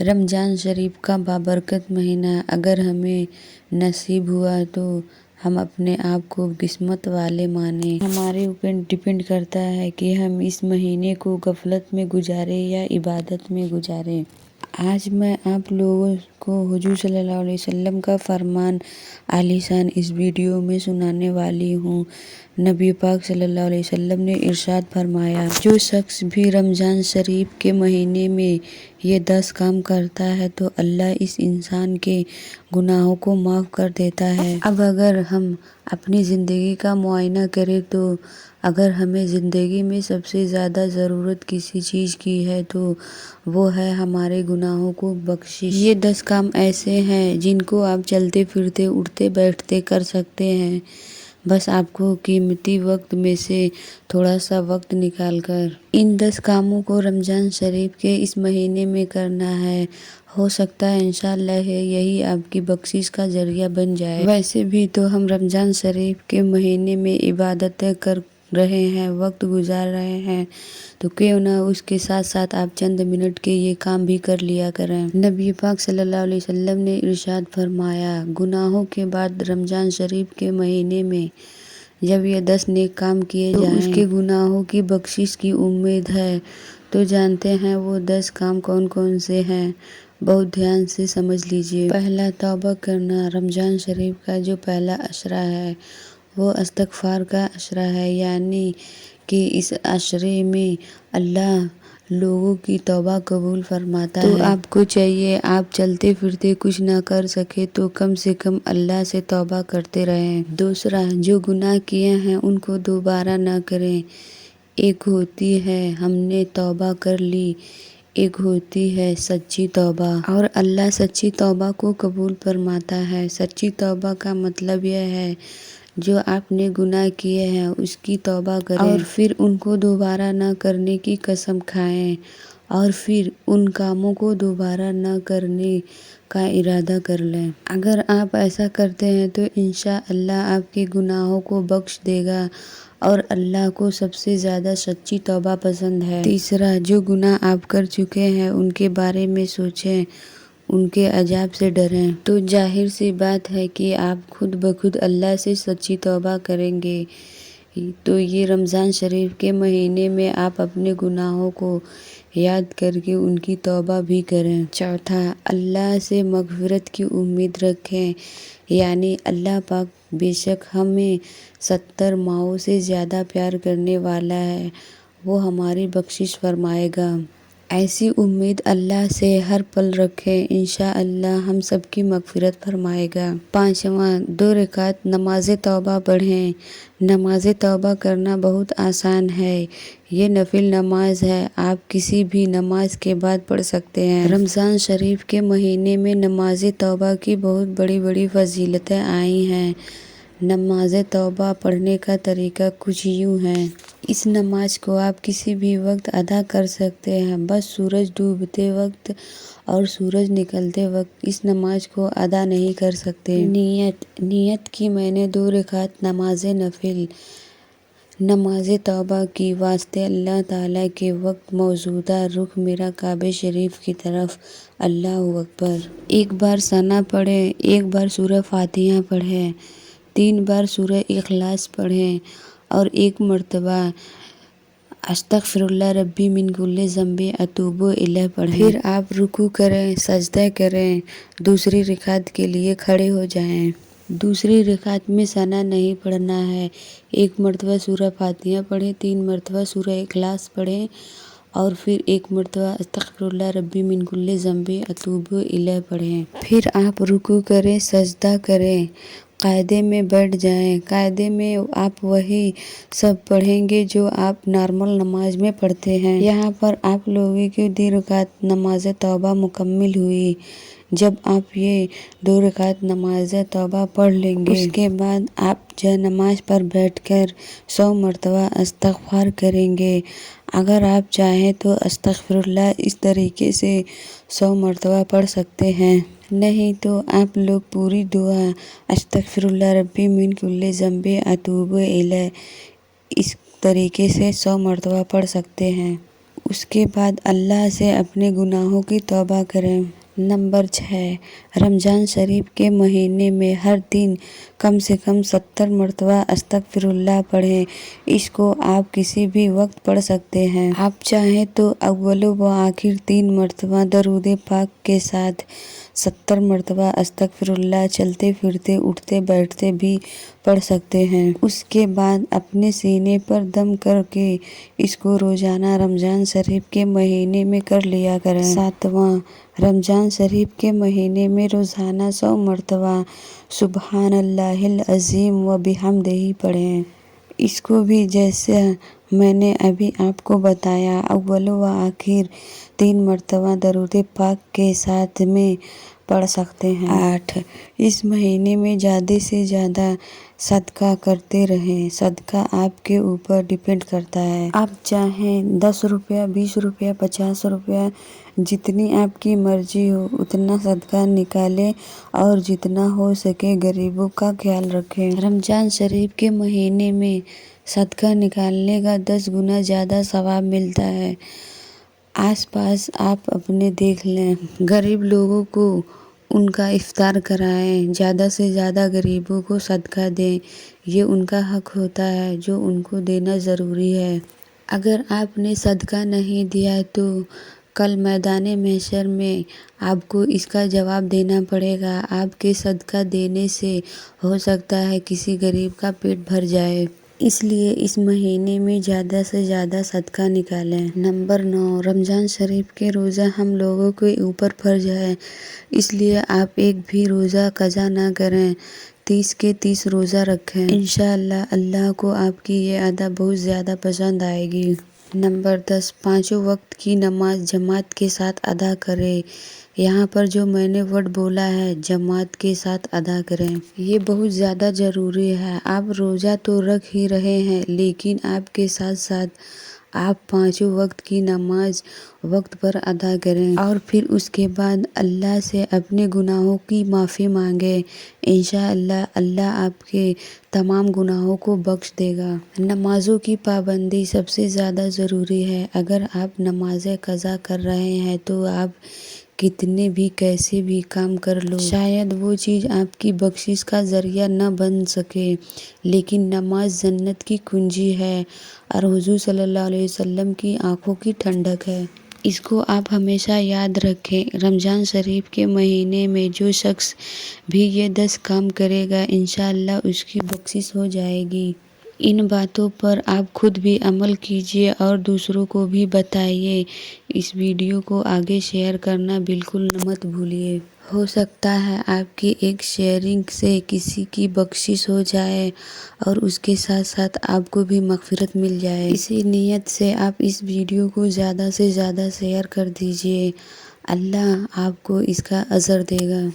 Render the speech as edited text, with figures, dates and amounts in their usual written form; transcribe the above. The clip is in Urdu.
رمضان شریف کا بابرکت مہینہ اگر ہمیں نصیب ہوا تو ہم اپنے آپ کو قسمت والے مانیں۔ ہمارے اوپر ڈیپینڈ کرتا ہے کہ ہم اس مہینے کو غفلت میں گزاریں یا عبادت میں گزاریں۔ آج میں آپ لوگوں کو حضور صلی اللہ علیہ وسلم کا فرمان عالی شان اس ویڈیو میں سنانے والی ہوں۔ نبی پاک صلی اللہ علیہ وسلم نے ارشاد فرمایا، جو شخص بھی رمضان شریف کے مہینے میں یہ 10 کام کرتا ہے تو اللہ اس انسان کے گناہوں کو معاف کر دیتا ہے۔ اب اگر ہم اپنی زندگی کا معائنہ کریں تو اگر ہمیں زندگی میں سب سے زیادہ ضرورت کسی چیز کی ہے تو وہ ہے ہمارے گناہوں کو بخشش۔ یہ 10 کام ایسے ہیں جن کو آپ چلتے پھرتے اٹھتے بیٹھتے کر سکتے ہیں، بس آپ کو قیمتی وقت میں سے تھوڑا سا وقت نکال کر ان 10 کاموں کو رمضان شریف کے اس مہینے میں کرنا ہے۔ ہو سکتا ہے انشاءاللہ یہی آپ کی بخشش کا ذریعہ بن جائے۔ ویسے بھی تو ہم رمضان شریف کے مہینے میں عبادتیں کر رہے ہیں، وقت گزار رہے ہیں، تو کیوں نہ اس کے ساتھ ساتھ آپ چند منٹ کے یہ کام بھی کر لیا کریں۔ نبی پاک صلی اللہ علیہ وسلم نے ارشاد فرمایا، گناہوں کے بعد رمضان شریف کے مہینے میں جب یہ 10 نیک کام کیے جائیں تو اس کے گناہوں کی بخشش کی امید ہے۔ تو جانتے ہیں وہ 10 کام کون کون سے ہیں؟ بہت دھیان سے سمجھ لیجئے۔ پہلا، توبہ کرنا۔ رمضان شریف کا جو پہلا عشرہ ہے وہ استغفار کا عشرہ ہے، یعنی کہ اس عشرے میں اللہ لوگوں کی توبہ قبول فرماتا ہے۔ تو آپ کو چاہیے آپ چلتے پھرتے کچھ نہ کر سکے تو کم سے کم اللہ سے توبہ کرتے رہیں۔ دوسرا، جو گناہ کیے ہیں ان کو دوبارہ نہ کریں۔ ایک ہوتی ہے ہم نے توبہ کر لی، ایک ہوتی ہے سچی توبہ، اور اللہ سچی توبہ کو قبول فرماتا ہے۔ سچی توبہ کا مطلب یہ ہے جو آپ نے گناہ کیے ہیں اس کی توبہ کریں اور پھر ان کو دوبارہ نہ کرنے کی قسم کھائیں، اور پھر ان کاموں کو دوبارہ نہ کرنے کا ارادہ کر لیں۔ اگر آپ ایسا کرتے ہیں تو انشاءاللہ آپ کے گناہوں کو بخش دے گا، اور اللہ کو سب سے زیادہ سچی توبہ پسند ہے۔ تیسرا، جو گناہ آپ کر چکے ہیں ان کے بارے میں سوچیں، ان کے عذاب سے ڈریں۔ تو ظاہر سی بات ہے کہ آپ خود بخود اللہ سے سچی توبہ کریں گے۔ تو یہ رمضان شریف کے مہینے میں آپ اپنے گناہوں کو یاد کر کے ان کی توبہ بھی کریں۔ چوتھا، اللہ سے مغفرت کی امید رکھیں، یعنی اللہ پاک بے شک ہمیں 70 ماؤں سے زیادہ پیار کرنے والا ہے، وہ ہماری بخشش فرمائے گا۔ ایسی امید اللہ سے ہر پل رکھیں، انشاءاللہ ہم سب کی مغفرت فرمائے گا۔ پانچواں، 2 رکعت نماز توبہ پڑھیں۔ نماز توبہ کرنا بہت آسان ہے، یہ نفل نماز ہے، آپ کسی بھی نماز کے بعد پڑھ سکتے ہیں۔ رمضان شریف کے مہینے میں نماز توبہ کی بہت بڑی بڑی فضیلتیں آئی ہیں۔ نماز توبہ پڑھنے کا طریقہ کچھ یوں ہے۔ اس نماز کو آپ کسی بھی وقت ادا کر سکتے ہیں، بس سورج ڈوبتے وقت اور سورج نکلتے وقت اس نماز کو ادا نہیں کر سکتے۔ نیت کی میں نے 2 رکعت نماز نفل نماز توبہ کی واسطے اللہ تعالیٰ کے وقت موجودہ رخ میرا کعبہ شریف کی طرف۔ اللہ اکبر۔ ایک بار ثنا پڑھیں، ایک بار سورہ فاتحہ پڑھیں، 3 بار سورہ اخلاص پڑھیں، اور 1 مرتبہ استغفر اللہ ربی من کل ذنب اتوب الیہ پڑھیں۔ پھر آپ رکوع کریں، سجدہ کریں، دوسری رکعت کے لیے کھڑے ہو جائیں۔ دوسری رکعت میں ثنا نہیں پڑھنا ہے، 1 مرتبہ سورہ فاتحہ پڑھیں، 3 مرتبہ سورہ اخلاص پڑھیں، اور پھر 1 مرتبہ استغفر اللہ ربی من کل ذنب اتوب الیہ پڑھیں۔ پھر آپ رکوع کریں، سجدہ کریں، قاعدے میں بیٹھ جائیں۔ قاعدے میں آپ وہی سب پڑھیں گے جو آپ نارمل نماز میں پڑھتے ہیں۔ یہاں پر آپ لوگوں کی 2 رکعت نماز توبہ مکمل ہوئی۔ جب آپ یہ 2 رکعت نماز توبہ پڑھ لیں گے اس کے بعد آپ جائے نماز پر بیٹھ کر 100 مرتبہ استغفار کریں گے۔ اگر آپ چاہیں تو استغفر اللہ اس طریقے سے 100 مرتبہ پڑھ سکتے ہیں، نہیں تو آپ لوگ پوری دعا استغفر اللہ ربی من کل ذنب اتوب الیہ اس طریقے سے 100 مرتبہ پڑھ سکتے ہیں۔ اس کے بعد اللہ سے اپنے گناہوں کی توبہ کریں۔ نمبر 6، رمضان شریف کے مہینے میں ہر دن کم سے کم 70 مرتبہ استغفر اللہ پڑھیں۔ اس کو آپ کسی بھی وقت پڑھ سکتے ہیں۔ آپ چاہیں تو اول و آخر 3 مرتبہ درود پاک کے ساتھ 70 مرتبہ استغفر اللہ چلتے پھرتے اٹھتے بیٹھتے بھی پڑھ سکتے ہیں۔ اس کے بعد اپنے سینے پر دم کر کے اس کو روزانہ رمضان شریف کے مہینے میں کر لیا کریں۔ 7واں، رمضان شریف کے مہینے میں روزانہ 100 مرتبہ سبحان اللہ العظیم و بحمدہ پڑھیں۔ اس کو بھی جیسے میں نے ابھی آپ کو بتایا اول و آخر 3 مرتبہ درود پاک کے ساتھ میں پڑھ سکتے ہیں۔ 8، اس مہینے میں زیادہ سے زیادہ صدقہ کرتے رہیں۔ صدقہ آپ کے اوپر ڈیپینڈ کرتا ہے۔ آپ چاہیں 10 روپیہ 20 روپیہ 50 روپیہ جتنی آپ کی مرضی ہو اتنا صدقہ نکالیں اور جتنا ہو سکے غریبوں کا خیال رکھیں۔ رمضان شریف کے مہینے میں صدقہ نکالنے کا 10 گنا زیادہ ثواب ملتا ہے۔ آس پاس آپ اپنے دیکھ لیں، غریب لوگوں کو ان کا افطار کرائیں، زیادہ سے زیادہ غریبوں کو صدقہ دیں۔ یہ ان کا حق ہوتا ہے جو ان کو دینا ضروری ہے۔ اگر آپ نے صدقہ نہیں دیا تو کل میدان محشر میں آپ کو اس کا جواب دینا پڑے گا۔ آپ کے صدقہ دینے سے ہو سکتا ہے کسی غریب کا پیٹ بھر جائے۔ اس لیے اس مہینے میں زیادہ سے زیادہ صدقہ نکالیں۔ نمبر 9، رمضان شریف کے روزہ ہم لوگوں کے اوپر فرض ہے، اس لیے آپ ایک بھی روزہ قضا نہ کریں، 30 کے 30 روزہ رکھیں۔ انشاءاللہ اللہ کو آپ کی یہ ادا بہت زیادہ پسند آئے گی۔ نمبر 10، 5 وقت کی نماز جماعت کے ساتھ ادا کریں۔ یہاں پر جو میں نے ورڈ بولا ہے جماعت کے ساتھ ادا کریں، یہ بہت زیادہ ضروری ہے۔ آپ روزہ تو رکھ ہی رہے ہیں لیکن آپ کے ساتھ ساتھ آپ 5 وقت کی نماز وقت پر ادا کریں اور پھر اس کے بعد اللہ سے اپنے گناہوں کی معافی مانگیں۔ انشاءاللہ اللہ آپ کے تمام گناہوں کو بخش دے گا۔ نمازوں کی پابندی سب سے زیادہ ضروری ہے۔ اگر آپ نمازیں قضا کر رہے ہیں تو آپ کتنے بھی کیسے بھی کام کر لو، شاید وہ چیز آپ کی بخشش کا ذریعہ نہ بن سکے، لیکن نماز جنت کی کنجی ہے اور حضور صلی اللہ علیہ وسلم کی آنکھوں کی ٹھنڈک ہے۔ اس کو آپ ہمیشہ یاد رکھیں۔ رمضان شریف کے مہینے میں جو شخص بھی یہ 10 کام کرے گا انشاءاللہ اس کی بخشش ہو جائے گی۔ ان باتوں پر آپ خود بھی عمل کیجیے اور دوسروں کو بھی بتائیے۔ اس ویڈیو کو آگے شیئر کرنا بالکل مت بھولیے۔ ہو سکتا ہے آپ کی ایک شیئرنگ سے کسی کی بخشش ہو جائے اور اس کے ساتھ ساتھ آپ کو بھی مغفرت مل جائے۔ اسی نیت سے آپ اس ویڈیو کو زیادہ سے زیادہ شیئر کر دیجیے۔ اللہ آپ کو اس کا اجر دے گا۔